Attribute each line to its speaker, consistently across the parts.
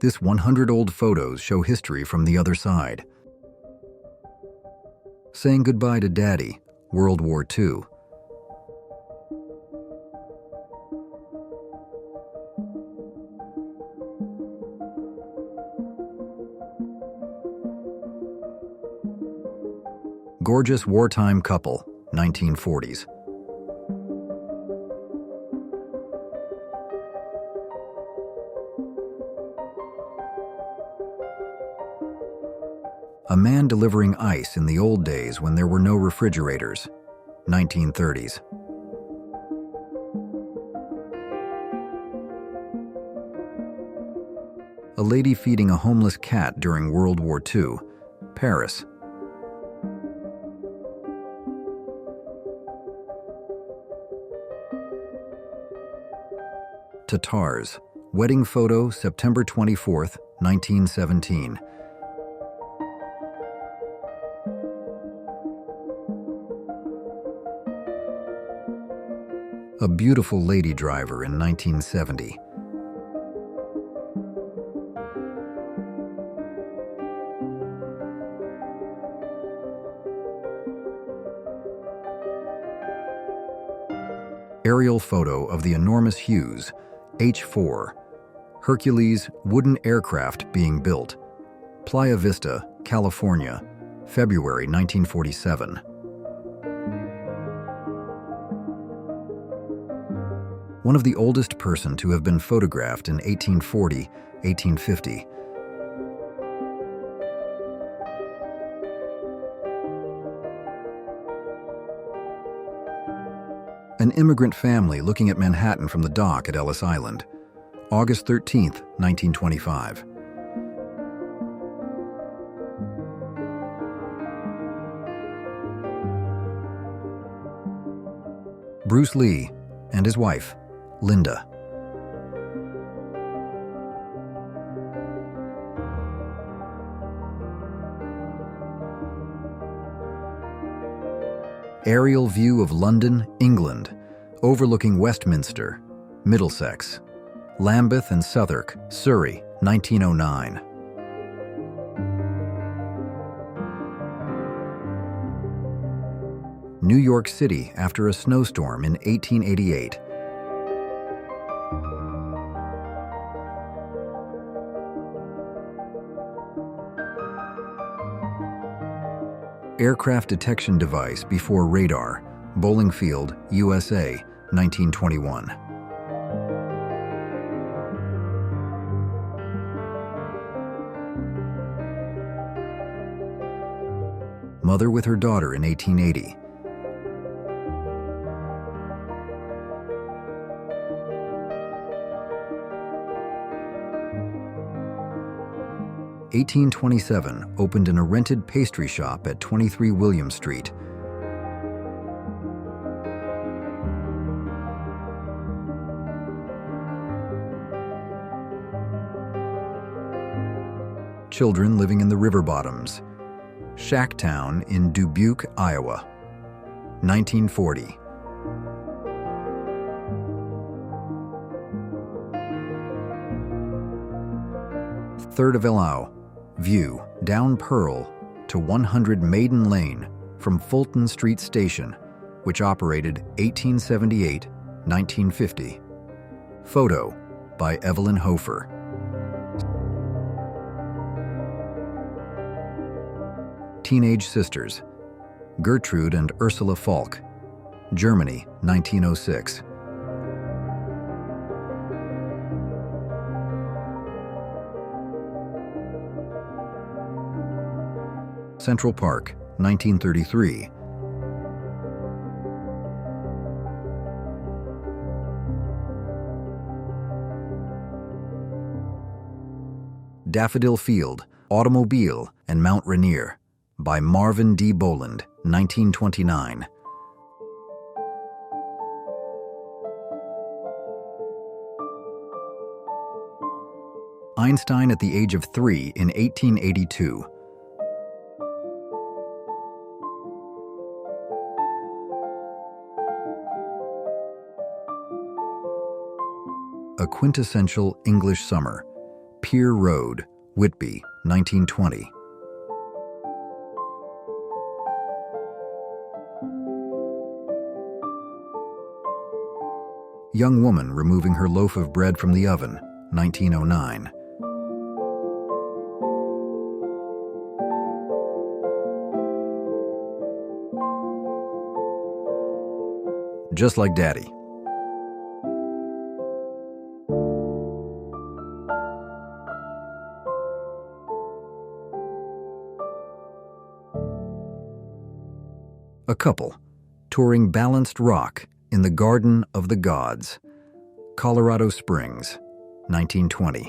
Speaker 1: This 100 old photos show history from the other side. Saying goodbye to Daddy, World War II. Gorgeous wartime couple, 1940s. A man delivering ice in the old days when there were no refrigerators, 1930s. A lady feeding a homeless cat during World War II, Paris. Tatars, wedding photo, September 24, 1917. A beautiful lady driver in 1970. Aerial photo of the enormous Hughes H-4 Hercules wooden aircraft being built. Playa Vista, California, February 1947. One of the oldest person to have been photographed in 1840-1850. An immigrant family looking at Manhattan from the dock at Ellis Island, August 13, 1925. Bruce Lee and his wife, Linda. Aerial view of London, England, overlooking Westminster, Middlesex, Lambeth and Southwark, Surrey, 1909. New York City after a snowstorm in 1888. Aircraft detection device before radar, Bowling Field, USA, 1921. Mother with her daughter in 1880. (1827) opened in a rented pastry shop at 23 William Street. Children living in the river bottoms. Shacktown in Dubuque, Iowa, 1940. Third of Elau, view down Pearl to 100 Maiden Lane from Fulton Street Station, which operated 1878-1950. Photo by Evelyn Hofer. Teenage sisters, Gertrude and Ursula Falk, Germany, 1906. Central Park, 1933. Daffodil Field, Automobile, and Mount Rainier by Marvin D. Boland, 1929. Einstein at the age of 3 in 1882. A quintessential English summer, Pier Road, Whitby, 1920. Young woman removing her loaf of bread from the oven, 1909. Just like Daddy. A couple touring balanced rock in the Garden of the Gods, Colorado Springs, 1920.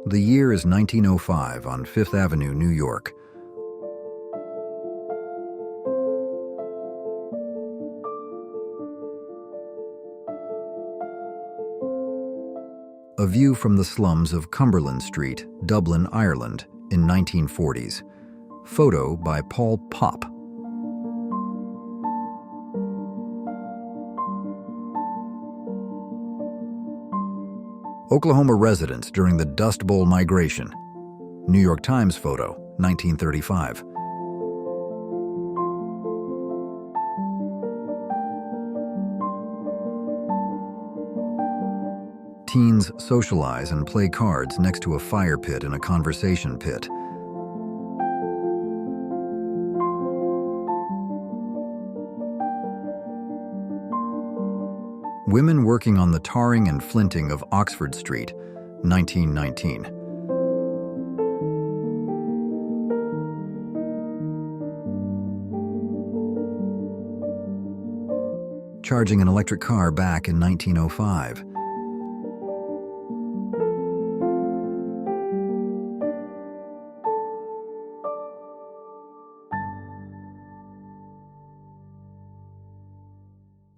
Speaker 1: The year is 1905 on Fifth Avenue, New York. A view from the slums of Cumberland Street, Dublin, Ireland, in 1940s. Photo by Paul Popp. Oklahoma residents during the Dust Bowl migration. New York Times photo, 1935. Teens socialize and play cards next to a fire pit in a conversation pit. Women working on the tarring and flinting of Oxford Street, 1919. Charging an electric car back in 1905.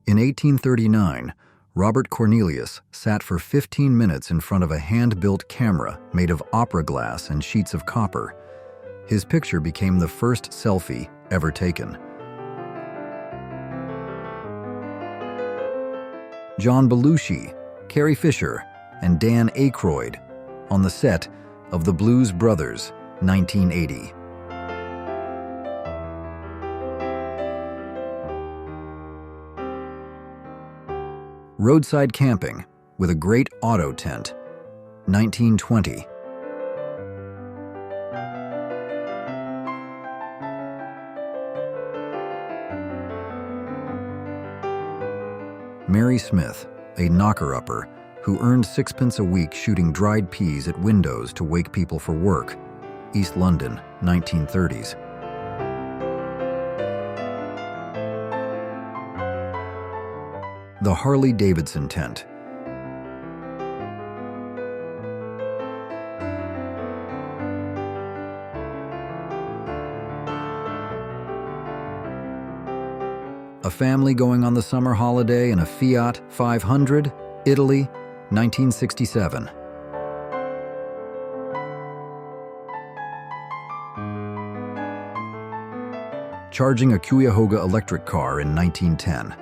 Speaker 1: In 1839, Robert Cornelius sat for 15 minutes in front of a hand-built camera made of opera glass and sheets of copper. His picture became the first selfie ever taken. John Belushi, Carrie Fisher, and Dan Aykroyd on the set of The Blues Brothers, 1980. Roadside camping with a great auto tent, 1920. Mary Smith, a knocker-upper who earned 6 pence a week shooting dried peas at windows to wake people for work, East London, 1930s. The Harley-Davidson tent. A family going on the summer holiday in a Fiat 500, Italy, 1967. Charging a Cuyahoga electric car in 1910.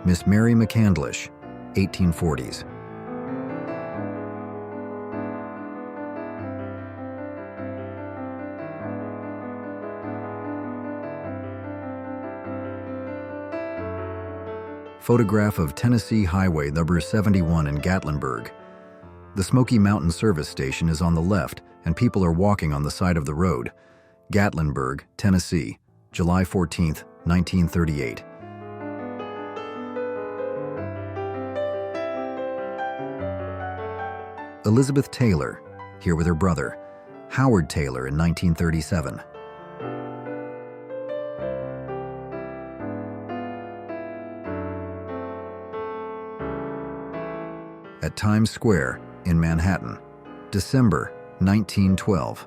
Speaker 1: Miss Mary McCandlish, 1840s. Photograph of Tennessee Highway number 71 in Gatlinburg. The Smoky Mountain service station is on the left, and people are walking on the side of the road. Gatlinburg, Tennessee, July 14, 1938. Elizabeth Taylor, here with her brother, Howard Taylor, in 1937. At Times Square in Manhattan, December 1912.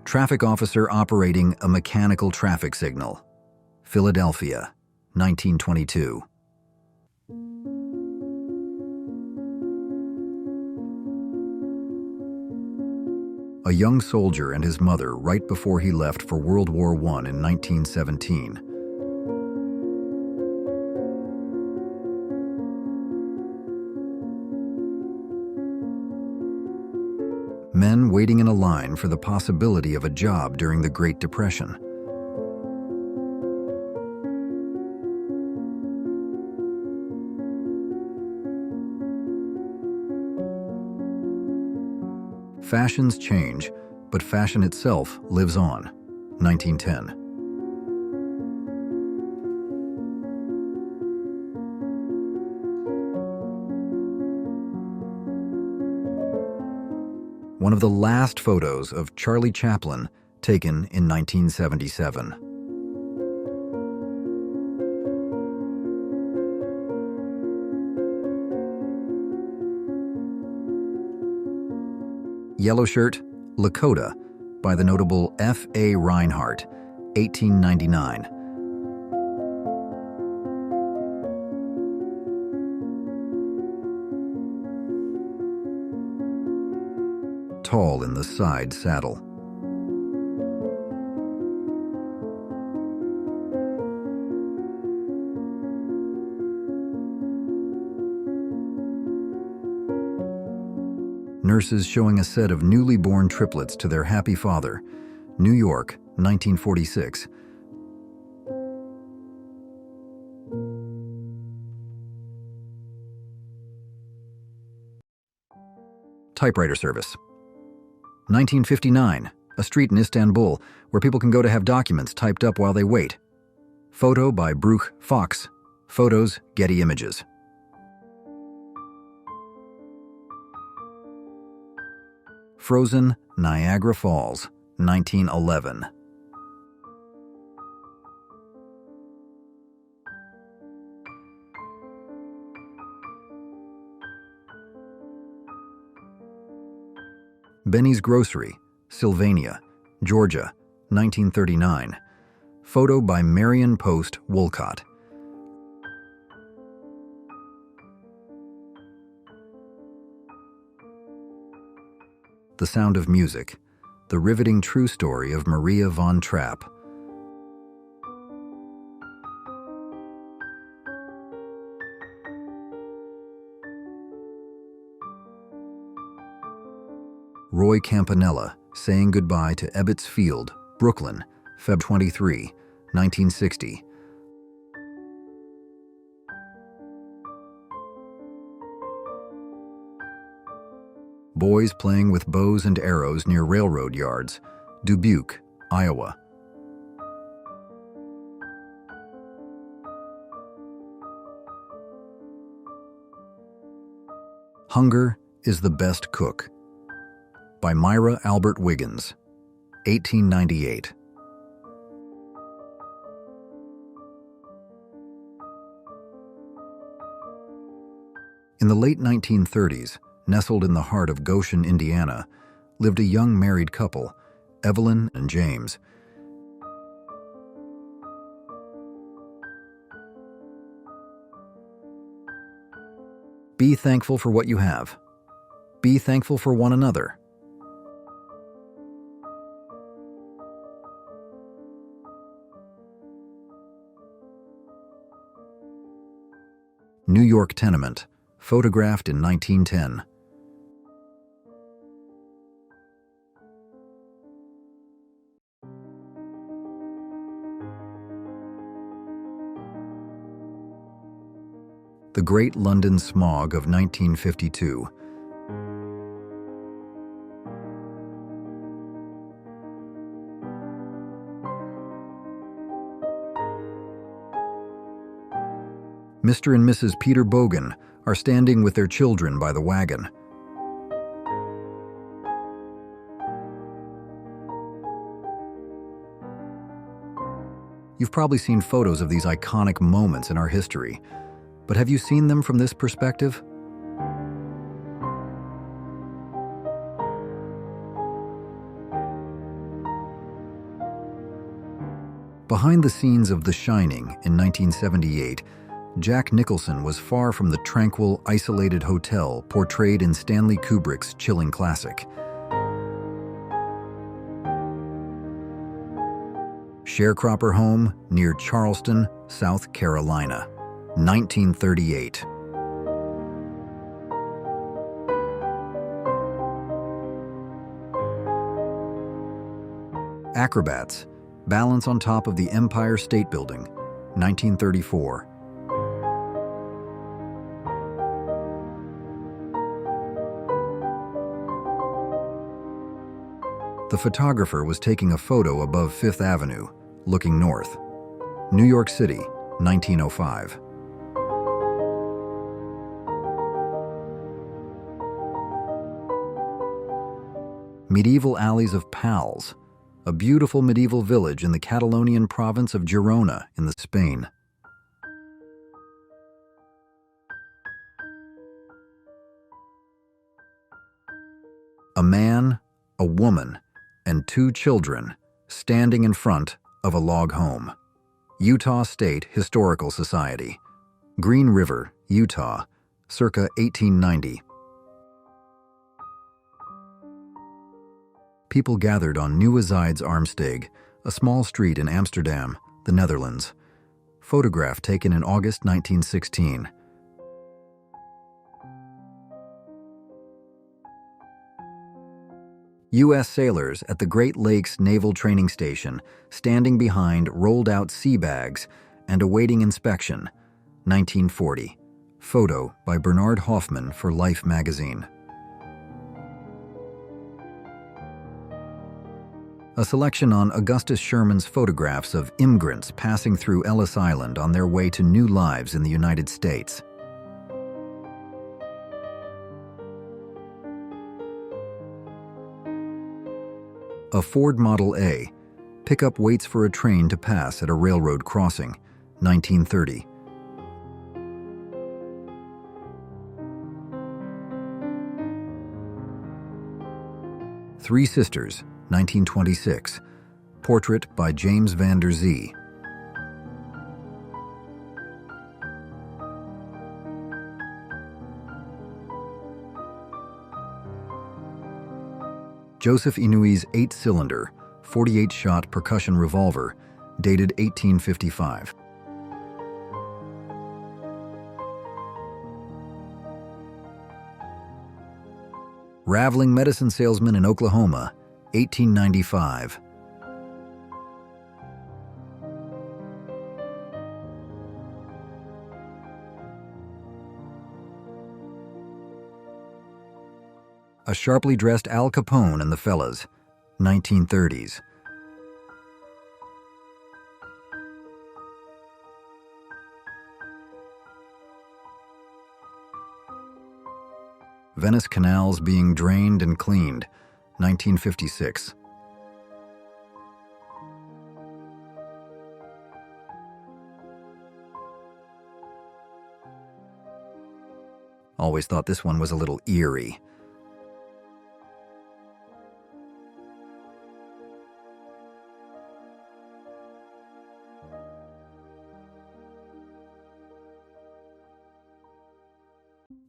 Speaker 1: Traffic officer operating a mechanical traffic signal. Philadelphia, 1922. A young soldier and his mother right before he left for World War I in 1917. Men waiting in a line for the possibility of a job during the Great Depression. Fashions change, but fashion itself lives on. 1910. One of the last photos of Charlie Chaplin taken in 1977. Yellow shirt, Lakota, by the notable F.A. Reinhardt, 1899. Tall in the side saddle. Nurses showing a set of newly born triplets to their happy father. New York, 1946. Typewriter service. 1959. A street in Istanbul where people can go to have documents typed up while they wait. Photo by Bruch Fox. Photos, Getty Images. Frozen, Niagara Falls, 1911. Benny's Grocery, Sylvania, Georgia, 1939. Photo by Marion Post Wolcott. The Sound of Music, the riveting true story of Maria von Trapp. Roy Campanella, Saying Goodbye to Ebbets Field, Brooklyn, Feb 23, 1960. Boys playing with bows and arrows near railroad yards, Dubuque, Iowa. Hunger is the Best Cook, by Myra Albert Wiggins, 1898. In the late 1930s, nestled in the heart of Goshen, Indiana, lived a young married couple, Evelyn and James. Be thankful for what you have. Be thankful for one another. New York tenement, photographed in 1910. The Great London Smog of 1952. Mr. and Mrs. Peter Bogan are standing with their children by the wagon. You've probably seen photos of these iconic moments in our history, but have you seen them from this perspective? Behind the scenes of The Shining in 1978, Jack Nicholson was far from the tranquil, isolated hotel portrayed in Stanley Kubrick's chilling classic. Sharecropper home near Charleston, South Carolina, 1938. Acrobats, balance on top of the Empire State Building, 1934. The photographer was taking a photo above Fifth Avenue, looking north. New York City, 1905. Medieval alleys of Pals, a beautiful medieval village in the Catalonian province of Girona in Spain. A man, a woman, and 2 children standing in front of a log home. Utah State Historical Society, Green River, Utah, circa 1890. People gathered on Nieuwe Zijds Armsteeg, a small street in Amsterdam, the Netherlands. Photograph taken in August 1916. U.S. sailors at the Great Lakes Naval Training Station, standing behind rolled-out sea bags and awaiting inspection, 1940. Photo by Bernard Hoffman for Life magazine. A selection on Augustus Sherman's photographs of immigrants passing through Ellis Island on their way to new lives in the United States. A Ford Model A. Pickup waits for a train to pass at a railroad crossing, 1930. Three Sisters, 1926. Portrait by James Van der Zee. Joseph Inouye's 8-cylinder, 48-shot percussion revolver, dated 1855. Raveling medicine salesman in Oklahoma, 1895. A sharply dressed Al Capone and the Fellas, 1930s. Venice canals being drained and cleaned, 1956. Always thought this one was a little eerie.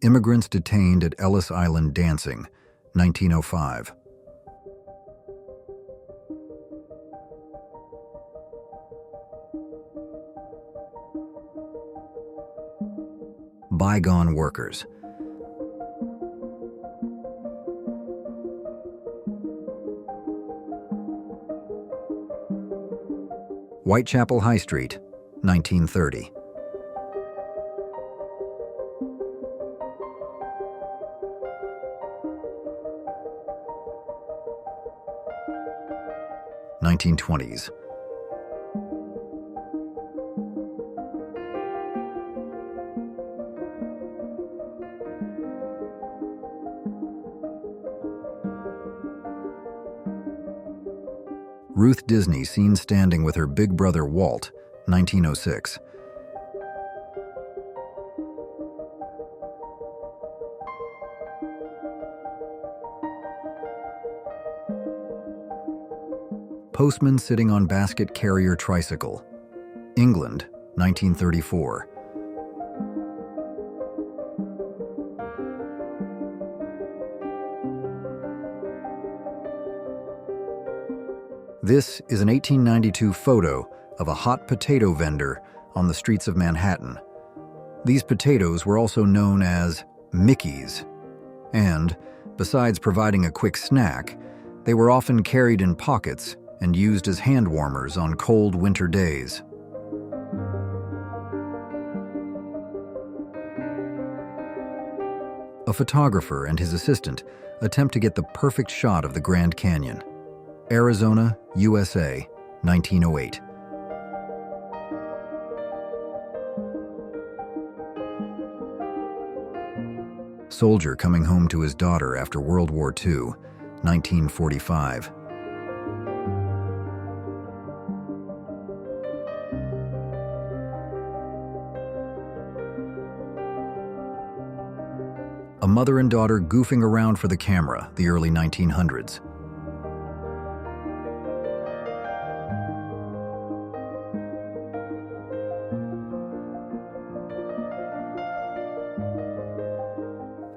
Speaker 1: Immigrants detained at Ellis Island dancing, 1905. Bygone workers. Whitechapel High Street, 1930. (1920s). Ruth Disney seen standing with her big brother Walt, 1906. Postman sitting on basket carrier tricycle. England, 1934. This is an 1892 photo of a hot potato vendor on the streets of Manhattan. These potatoes were also known as Mickeys, and, besides providing a quick snack, they were often carried in pockets and used as hand warmers on cold winter days. A photographer and his assistant attempt to get the perfect shot of the Grand Canyon. Arizona, USA, 1908. Soldier coming home to his daughter after World War II, 1945. A mother and daughter goofing around for the camera, the early 1900s.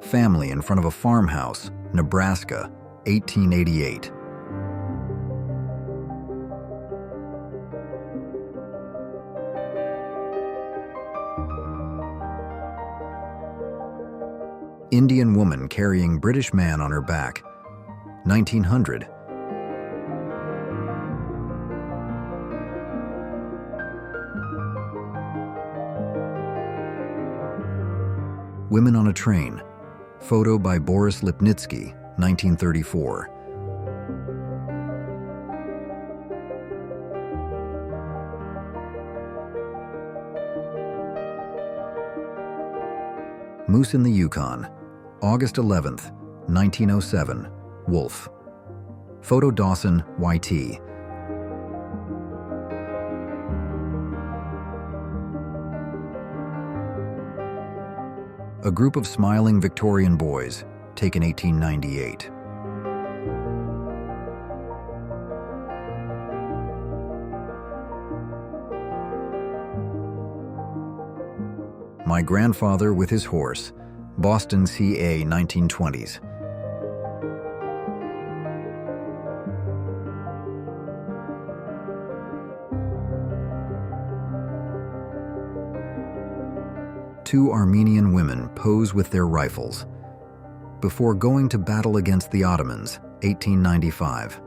Speaker 1: Family in front of a farmhouse, Nebraska, 1888. Indian woman carrying British man on her back, 1900. Women on a train. Photo by Boris Lipnitsky, 1934. Moose in the Yukon, August 11th, 1907, Wolf. Photo Dawson, YT. A group of smiling Victorian boys, taken 1898. My Grandfather with His Horse, Boston, CA, 1920s. Two Armenian women pose with their rifles before going to battle against the Ottomans, 1895.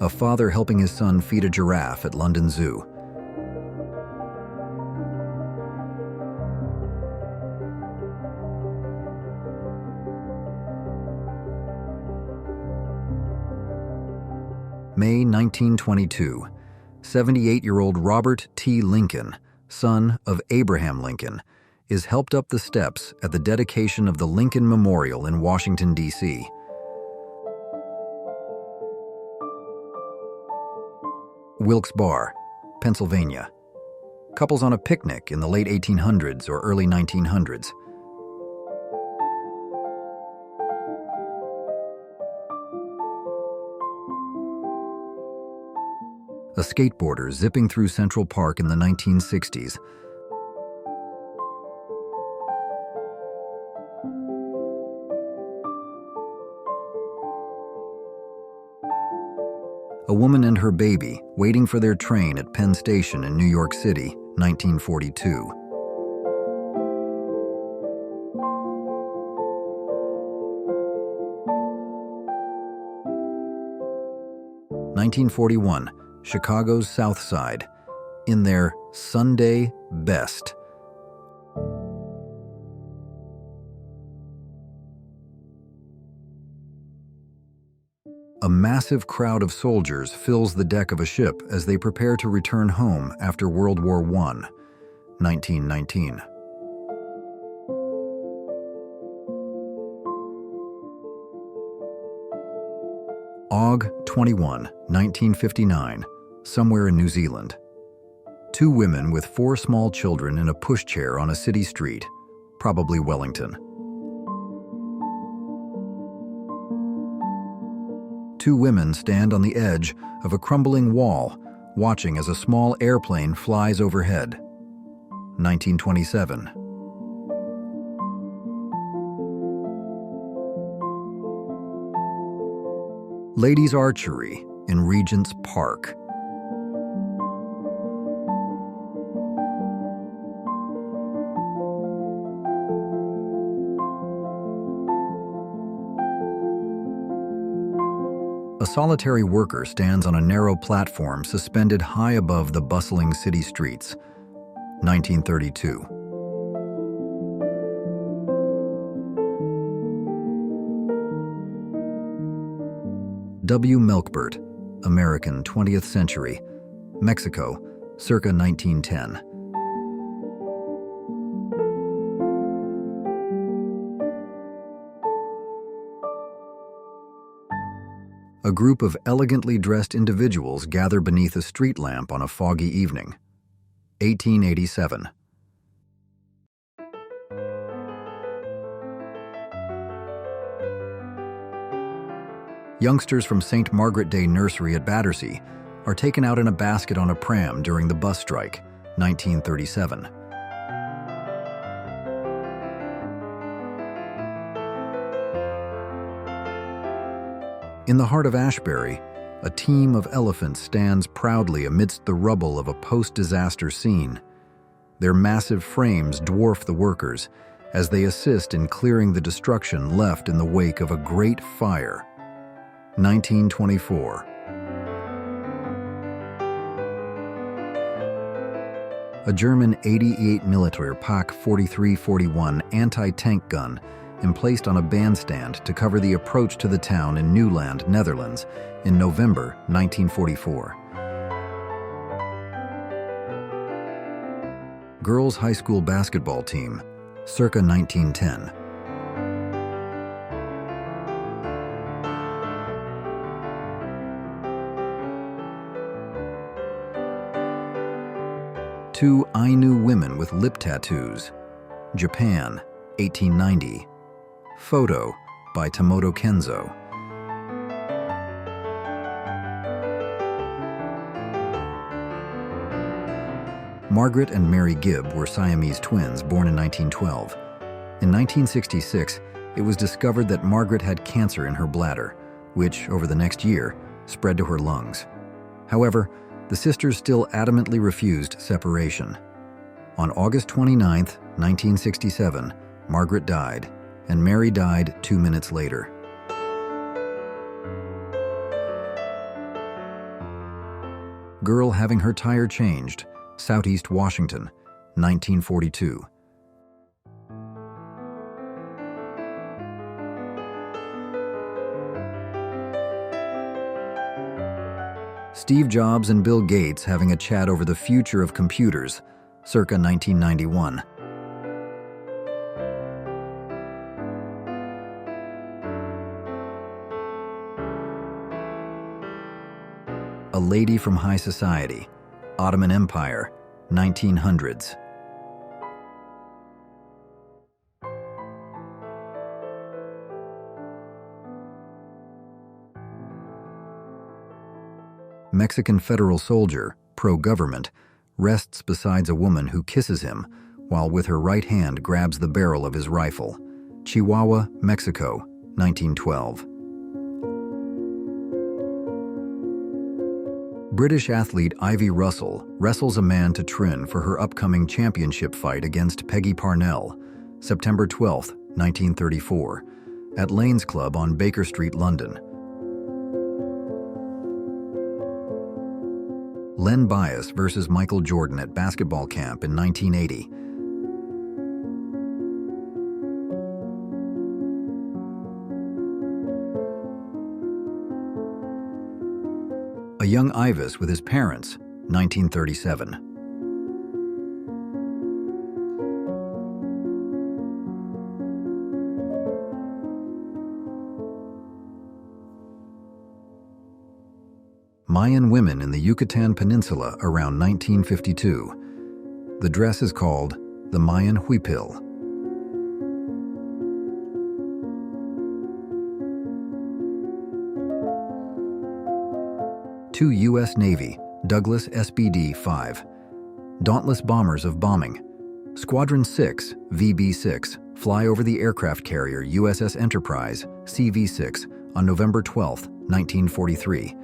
Speaker 1: A father helping his son feed a giraffe at London Zoo. May 1922, 78-year-old Robert T. Lincoln, son of Abraham Lincoln, is helped up the steps at the dedication of the Lincoln Memorial in Washington, D.C. Wilkes Barre, Pennsylvania. Couples on a picnic in the late 1800s or early 1900s. A skateboarder zipping through Central Park in the 1960s. A woman and her baby waiting for their train at Penn Station in New York City, 1942. 1941, Chicago's South Side, in their Sunday best. A massive crowd of soldiers fills the deck of a ship as they prepare to return home after World War I, 1919. Aug. 21, 1959, somewhere in New Zealand. Two women with 4 small children in a pushchair on a city street, probably Wellington. Two women stand on the edge of a crumbling wall, watching as a small airplane flies overhead. 1927. Ladies archery in Regent's Park. A solitary worker stands on a narrow platform suspended high above the bustling city streets. 1932. W. Melkbert, American, 20th century, Mexico, circa 1910. A group of elegantly dressed individuals gather beneath a street lamp on a foggy evening. 1887. Youngsters from St. Margaret Day Nursery at Battersea are taken out in a basket on a pram during the bus strike, 1937. In the heart of Ashbury, a team of elephants stands proudly amidst the rubble of a post-disaster scene. Their massive frames dwarf the workers as they assist in clearing the destruction left in the wake of a great fire. 1924. A German 88mm Pak 4341 anti-tank gun emplaced on a bandstand to cover the approach to the town in Newland, Netherlands, in November 1944. Girls' high school basketball team, circa 1910. Two Ainu women with lip tattoos, Japan, 1890. Photo by Tomoto Kenzo. Margaret and Mary Gibb were Siamese twins born in 1912. In 1966, it was discovered that Margaret had cancer in her bladder, which, over the next year, spread to her lungs. However, the sisters still adamantly refused separation. On August 29, 1967, Margaret died, and Mary died 2 minutes later. Girl having her tire changed, Southeast Washington, 1942. Steve Jobs and Bill Gates having a chat over the future of computers, circa 1991. A Lady from High Society, Ottoman Empire, 1900s. Mexican federal soldier, pro-government, rests beside a woman who kisses him while with her right hand grabs the barrel of his rifle. Chihuahua, Mexico, 1912. British athlete Ivy Russell wrestles a man to Trin for her upcoming championship fight against Peggy Parnell, September 12, 1934, at Lanes Club on Baker Street, London. Len Bias versus Michael Jordan at basketball camp in 1980. A young Ivis with his parents, 1937. Mayan women in the Yucatan Peninsula around 1952. The dress is called the Mayan huipil. 2 U.S. Navy, Douglas SBD-5. Dauntless bombers of bombing. Squadron 6, VB-6, fly over the aircraft carrier USS Enterprise, CV-6, on November 12, 1943.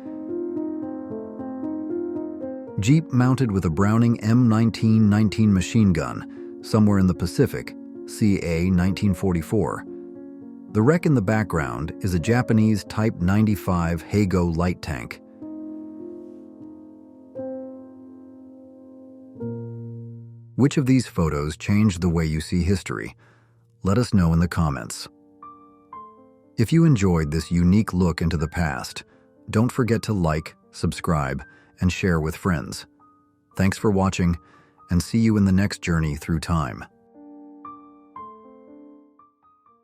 Speaker 1: Jeep mounted with a Browning M1919 machine gun, somewhere in the Pacific, CA 1944. The wreck in the background is a Japanese Type 95 Heigo light tank. Which of these photos changed the way you see history? Let us know in the comments. If you enjoyed this unique look into the past, don't forget to like, subscribe, and share with friends. Thanks for watching, and see you in the next journey through time.